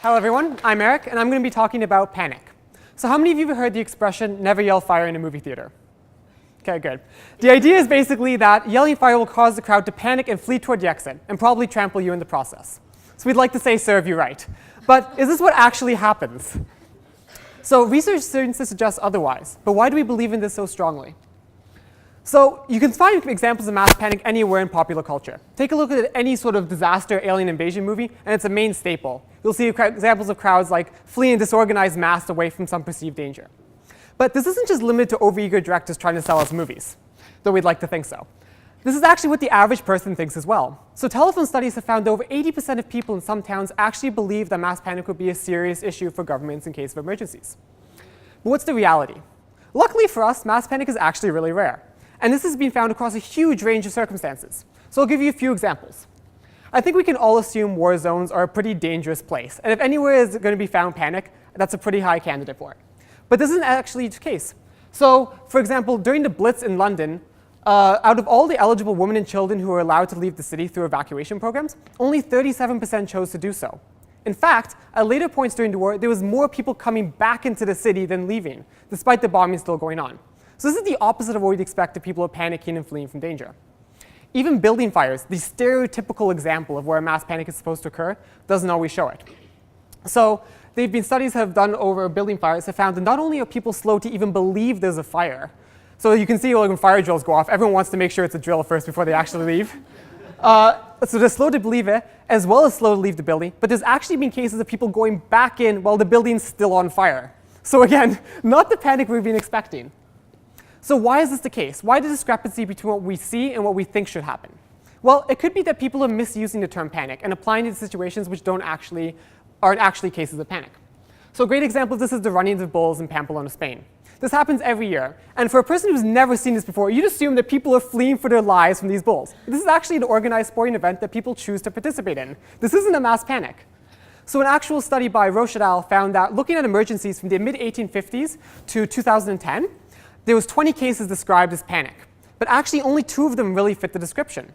Hello everyone, I'm Erik, and I'm going to be talking about panic. So how many of you have heard the expression, never yell fire in a movie theater? Okay, good. The idea is basically that yelling fire will cause the crowd to panic and flee toward the exit, and probably trample you in the process. So we'd like to say, serve you right. But is this what actually happens? So research seems to suggest otherwise, but why do we believe in this so strongly? So you can find examples of mass panic anywhere in popular culture. Take a look at any sort of disaster alien invasion movie, and it's a main staple. You'll see examples of crowds like fleeing in disorganized mass away from some perceived danger. But this isn't just limited to overeager directors trying to sell us movies, though we'd like to think so. This is actually what the average person thinks as well. So telephone studies have found that over 80% of people in some towns actually believe that mass panic would be a serious issue for governments in case of emergencies. But what's the reality? Luckily for us, mass panic is actually really rare. And this has been found across a huge range of circumstances. So I'll give you a few examples. I think we can all assume war zones are a pretty dangerous place. And if anywhere is going to be found panic, that's a pretty high candidate for it. But this isn't actually the case. So for example, during the Blitz in London, out of all the eligible women and children who were allowed to leave the city through evacuation programs, only 37% chose to do so. In fact, at later points during the war, there was more people coming back into the city than leaving, despite the bombing still going on. So this is the opposite of what we'd expect if people are panicking and fleeing from danger. Even building fires, the stereotypical example of where a mass panic is supposed to occur, doesn't always show it. So studies have done over building fires have found that not only are people slow to even believe there's a fire, so you can see when fire drills go off, everyone wants to make sure it's a drill first before they actually leave. So they're slow to believe it, as well as slow to leave the building, but there's actually been cases of people going back in while the building's still on fire. So again, not the panic we've been expecting. So why is this the case? Why the discrepancy between what we see and what we think should happen? Well, it could be that people are misusing the term panic and applying it to situations which aren't actually cases of panic. So a great example of this is the running of bulls in Pamplona, Spain. This happens every year. And for a person who's never seen this before, you'd assume that people are fleeing for their lives from these bulls. This is actually an organized sporting event that people choose to participate in. This isn't a mass panic. So an actual study by Roche et al. Found that looking at emergencies from the mid-1850s to 2010, there was 20 cases described as panic, but actually only 2 of them really fit the description.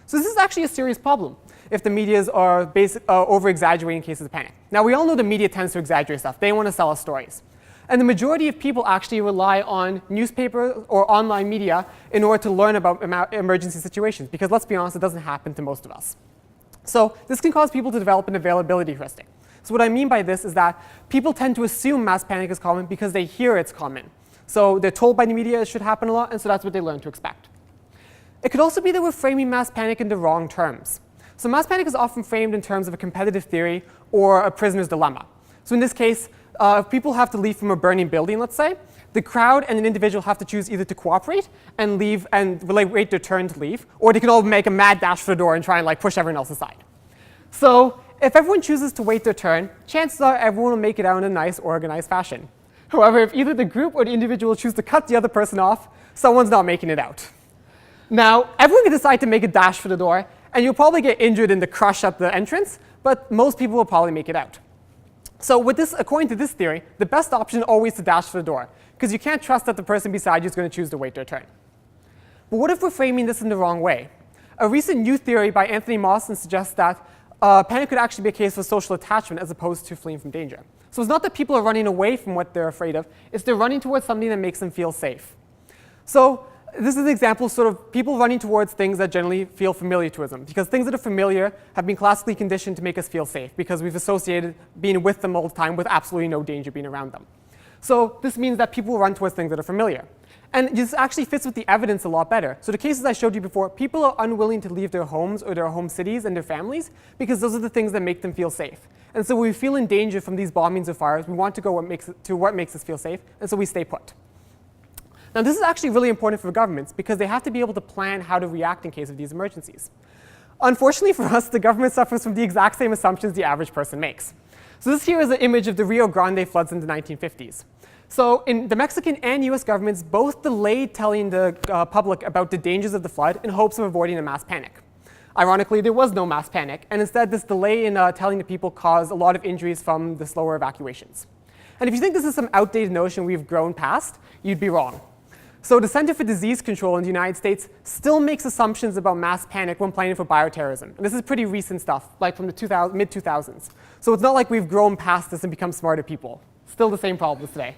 So this is actually a serious problem if the media are over-exaggerating cases of panic. Now we all know the media tends to exaggerate stuff. They want to sell us stories. And the majority of people actually rely on newspapers or online media in order to learn about emergency situations, because let's be honest, it doesn't happen to most of us. So this can cause people to develop an availability heuristic. So what I mean by this is that people tend to assume mass panic is common because they hear it's common. So they're told by the media it should happen a lot, and so that's what they learn to expect. It could also be that we're framing mass panic in the wrong terms. So mass panic is often framed in terms of a competitive theory or a prisoner's dilemma. So in this case, if people have to leave from a burning building, let's say, the crowd and an individual have to choose either to cooperate and leave and wait their turn to leave, or they can all make a mad dash for the door and try and push everyone else aside. So if everyone chooses to wait their turn, chances are everyone will make it out in a nice, organized fashion. However, if either the group or the individual choose to cut the other person off, someone's not making it out. Now, everyone can decide to make a dash for the door, and you'll probably get injured in the crush at the entrance, but most people will probably make it out. So with this, according to this theory, the best option is always to dash for the door, because you can't trust that the person beside you is going to choose to wait their turn. But what if we're framing this in the wrong way? A recent new theory by Anthony Mawson suggests that panic could actually be a case of social attachment as opposed to fleeing from danger. So it's not that people are running away from what they're afraid of, it's they're running towards something that makes them feel safe. So this is an example of sort of people running towards things that generally feel familiar to them, because things that are familiar have been classically conditioned to make us feel safe, because we've associated being with them all the time with absolutely no danger being around them. So this means that people run towards things that are familiar. And this actually fits with the evidence a lot better. So the cases I showed you before, people are unwilling to leave their homes or their home cities and their families because those are the things that make them feel safe. And so when we feel in danger from these bombings or fires, we want to go to what makes us feel safe, and so we stay put. Now this is actually really important for governments because they have to be able to plan how to react in case of these emergencies. Unfortunately for us, the government suffers from the exact same assumptions the average person makes. So this here is an image of the Rio Grande floods in the 1950s. So in the Mexican and US governments both delayed telling the public about the dangers of the flood in hopes of avoiding a mass panic. Ironically, there was no mass panic, and instead this delay in telling the people caused a lot of injuries from the slower evacuations. And if you think this is some outdated notion we've grown past, you'd be wrong. So the Center for Disease Control in the United States still makes assumptions about mass panic when planning for bioterrorism. And this is pretty recent stuff, like from the mid-2000s. So it's not like we've grown past this and become smarter people. Still the same problems today.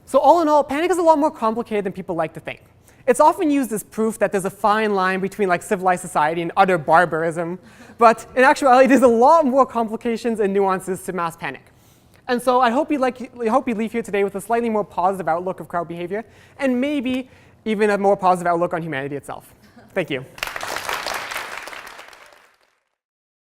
So all in all, panic is a lot more complicated than people like to think. It's often used as proof that there's a fine line between like civilized society and utter barbarism. But in actuality, there's a lot more complications and nuances to mass panic. And so I hope you leave here today with a slightly more positive outlook of crowd behavior, and maybe even a more positive outlook on humanity itself. Thank you.